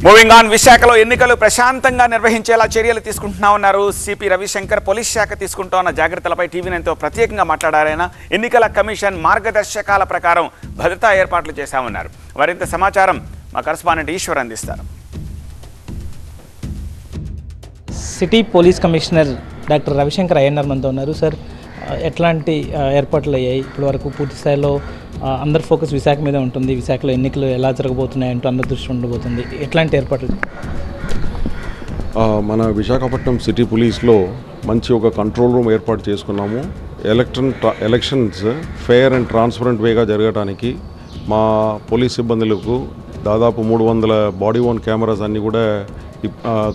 Moving on విశాఖలో ఎన్నికలు ప్రశాంతంగా నిర్వహించేలా చర్యలు తీసుకుంటున్నామన్నారు సిపి రవిశంకర్. పోలీస్ శాఖ తీసుకుంటున్న జాగ్రత్తలపై టీవీ9తో ప్రత్యేకంగా మాట్లాడారైనా. ఎన్నికల కమిషన్ మార్గదర్శకాల ప్రకారం భద్రతా ఏర్పాట్లు చేశామన్నారు. మరింత సమాచారం మా కరెస్పాండెంట్ ఈశ్వర్ అందిస్తారు. City police commissioner doctor Ravishankar Ayyanar మనతో ఉన్నారు. సార్, ఎట్లాంటి ఏర్పాట్లు అయ్యాయి ఇప్పటి వరకు? పూర్తి స్థాయిలో అందరి ఫోకస్ విశాఖ మీద ఉంటుంది. విశాఖలో ఎన్నికలు ఎలా జరగబోతున్నాయంటూ అందరి దృష్టి ఉండబోతుంది. ఎట్లాంటి ఏర్పాట్లు? మన విశాఖపట్నం సిటీ పోలీస్లో మంచి ఒక కంట్రోల్ రూమ్ ఏర్పాటు చేసుకున్నాము. ఎలక్షన్స్ ఫెయిర్ అండ్ ట్రాన్స్పరెంట్ వేగా జరగడానికి మా పోలీస్ సిబ్బందులకు దాదాపు 300 బాడీ ఓన్ కెమెరాస్ అన్నీ కూడా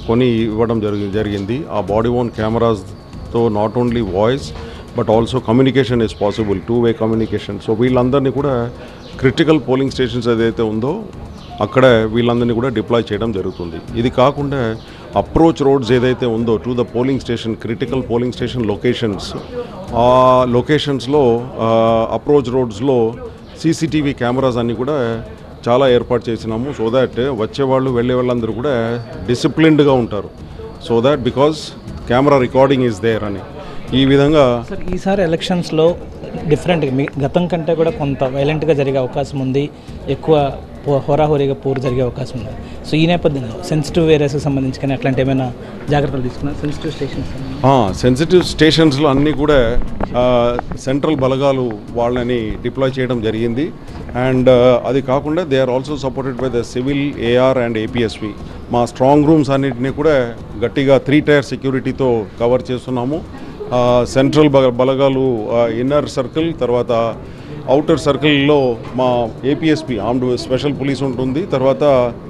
కొని ఇవ్వడం జరిగింది. ఆ బాడీ ఓన్ కెమెరాస్తో not only voice but also communication is possible, 2-way communication. So వీళ్ళందరినీ కూడా క్రిటికల్ పోలింగ్ స్టేషన్స్ ఏదైతే ఉందో అక్కడ వీళ్ళందరినీ కూడా డిప్లాయ్ చేయడం జరుగుతుంది. ఇది కాకుండా అప్రోచ్ రోడ్స్ ఏదైతే ఉందో to the polling station, critical polling station locations, ఆ లొకేషన్స్లో అప్రోచ్ రోడ్స్లో సీసీటీవీ కెమెరాస్ అన్నీ కూడా చాలా ఏర్పాటు చేసినాము. సో దాట్ వచ్చేవాళ్ళు వెళ్ళే వాళ్ళందరూ కూడా డిసిప్లిన్డ్గా ఉంటారు. So that because camera recording is there అని. ఈ విధంగా సార్, ఈసారి ఎలక్షన్స్లో డిఫరెంట్గా గతం కంటే కూడా కొంత వైలెంట్గా జరిగే అవకాశం ఉంది. ఎక్కువ హోరాహోరీగా పోరు జరిగే అవకాశం ఉంది. సో ఈ నేపథ్యంలో సెన్సిటివ్ ఏరియాస్కి సంబంధించి కానీ అట్లాంటి ఏమైనా జాగ్రత్తలు తీసుకున్నారు? సెన్సిటివ్ స్టేషన్స్లో అన్నీ కూడా సెంట్రల్ బలగాలు వాళ్ళని డిప్లాయ్ చేయడం జరిగింది. అండ్ అది కాకుండా they are also supported by the civil, AR and APSP. మా స్ట్రాంగ్ రూమ్స్ అన్నింటినీ కూడా గట్టిగా 3-tier సెక్యూరిటీతో కవర్ చేస్తున్నాము. సెంట్రల్ బలగాలు ఇన్నర్ సర్కిల్, తర్వాత అవుటర్ సర్కిల్లో మా ఏపీఎస్పి ఆర్మ్డ్ స్పెషల్ పోలీస్ ఉంటుంది. తర్వాత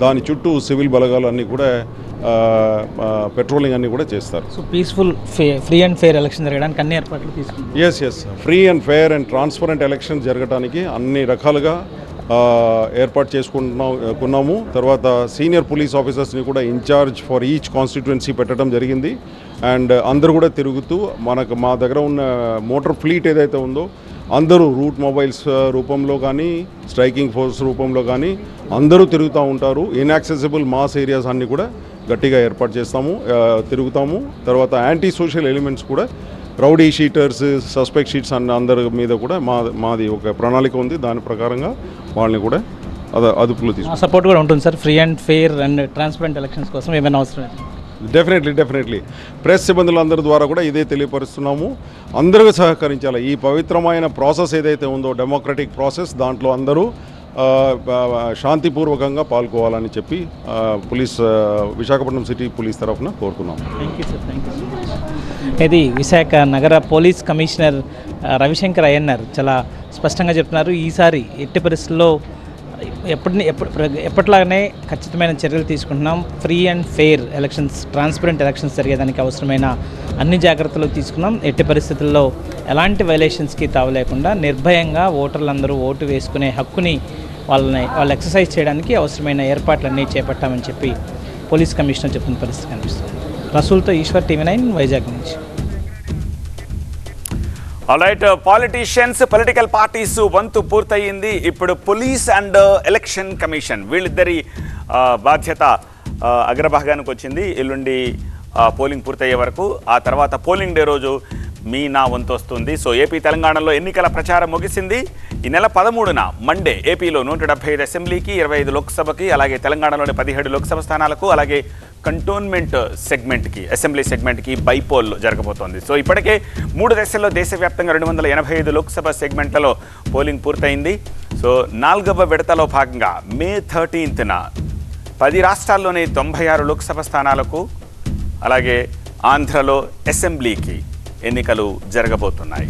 దాని చుట్టూ సివిల్ బలగాలు అన్నీ కూడా పెట్రోలింగ్ అన్నీ కూడా చేస్తారు. So peaceful, free and fair election జరగడానికి అన్ని ఏర్పాట్లు తీసుకుంటారు. Yes free and fair and transparent election జరగడానికి అన్ని రకాలుగా ఏర్పాటు చేసుకున్నాము. తర్వాత సీనియర్ పోలీస్ ఆఫీసర్స్ని కూడా ఇన్ఛార్జ్ ఫర్ ఈచ్ కాన్స్టిట్యుయెన్సీ పెట్టడం జరిగింది. అండ్ అందరూ కూడా తిరుగుతూ మా దగ్గర ఉన్న మోటార్ ఫ్లీట్ ఏదైతే ఉందో అందరూ రూట్ మొబైల్స్ రూపంలో కానీ, స్ట్రైకింగ్ ఫోర్స్ రూపంలో కానీ అందరూ తిరుగుతూ ఉంటారు. ఇన్యాక్సెసిబుల్ మాస్ ఏరియాస్ అన్నీ కూడా గట్టిగా ఏర్పాటు తిరుగుతాము. తర్వాత యాంటీ సోషల్ ఎలిమెంట్స్ కూడా, రౌడీ షీటర్స్, సస్పెక్ట్ షీట్స్ అందరి మీద కూడా మాది ఒక ప్రణాళిక ఉంది. దాని ప్రకారంగా వాళ్ళని కూడా అదుపులో తీసుకుంటాం. సపోర్ట్ కూడా ఉంటుంది sir, free and fair and transparent elections కోసం ఏమైనా అవసరం? డెఫినెట్లీ ప్రెస్ సిబ్బందులందరి ద్వారా కూడా ఇదే తెలియపరుస్తున్నాము. అందరూ సహకరించాలి. ఈ పవిత్రమైన ప్రాసెస్ ఏదైతే ఉందో డెమోక్రటిక్ ప్రాసెస్, దాంట్లో అందరూ శాంతిపూర్వకంగా పాల్గొవాలని చెప్పి విశాఖపట్నం సిటీ పోలీస్ తరఫున కోరుతున్నాము. Thank you sir. ఇది విశాఖ నగర పోలీస్ కమిషనర్ రవిశంకర్ అయ్యన్నారు. చాలా స్పష్టంగా చెప్తున్నారు. ఈసారి ఎట్టి పరిస్థితుల్లో ఎప్పటిలాగానే ఖచ్చితమైన చర్యలు తీసుకుంటున్నాం. Free and fair elections, transparent elections జరిగేదానికి అవసరమైన అన్ని జాగ్రత్తలు తీసుకున్నాం. ఎట్టి పరిస్థితుల్లో ఎలాంటి వైలేషన్స్కి తావలేకుండా నిర్భయంగా ఓటర్లందరూ ఓటు వేసుకునే హక్కుని వాళ్ళు ఎక్సర్సైజ్ చేయడానికి అవసరమైన ఏర్పాట్లన్నీ చేపట్టామని చెప్పి పోలీస్ కమిషనర్ చెప్పిన పరిస్థితి కనిపిస్తుంది. రసూల్తో ఈశ్వర్, టీవీ9 వైజాగ్ నుంచి. ఆల్రైట్, పాలిటీషియన్స్, పొలిటికల్ పార్టీస్ వంతు పూర్తయింది. ఇప్పుడు పోలీస్ అండ్ ఎలక్షన్ కమిషన్ వీళ్ళిద్దరి బాధ్యత అగ్రభాగానికి వచ్చింది. ఎల్లుండి పోలింగ్ పూర్తయ్యే వరకు, ఆ తర్వాత పోలింగ్ డే రోజు నా వంతు వస్తుంది. సో ఏపీ, తెలంగాణలో ఎన్నికల ప్రచారం ముగిసింది. ఈ నెల 13న మండే ఏపీలో 175 అసెంబ్లీకి, 25 లోక్సభకి, అలాగే తెలంగాణలోని 17 లోక్సభ స్థానాలకు, అలాగే కంటోన్మెంట్ సెగ్మెంట్కి, అసెంబ్లీ సెగ్మెంట్కి బైపోల్ జరగబోతోంది. సో ఇప్పటికే 3 దశల్లో దేశవ్యాప్తంగా 285 లోక్సభ సెగ్మెంట్లలో పోలింగ్ పూర్తయింది. సో 4వ విడతలో భాగంగా మే 13న 10 రాష్ట్రాల్లోని 96 లోక్సభ స్థానాలకు, అలాగే ఆంధ్రలో అసెంబ్లీకి ఎన్నికలు జరగబోతున్నాయి.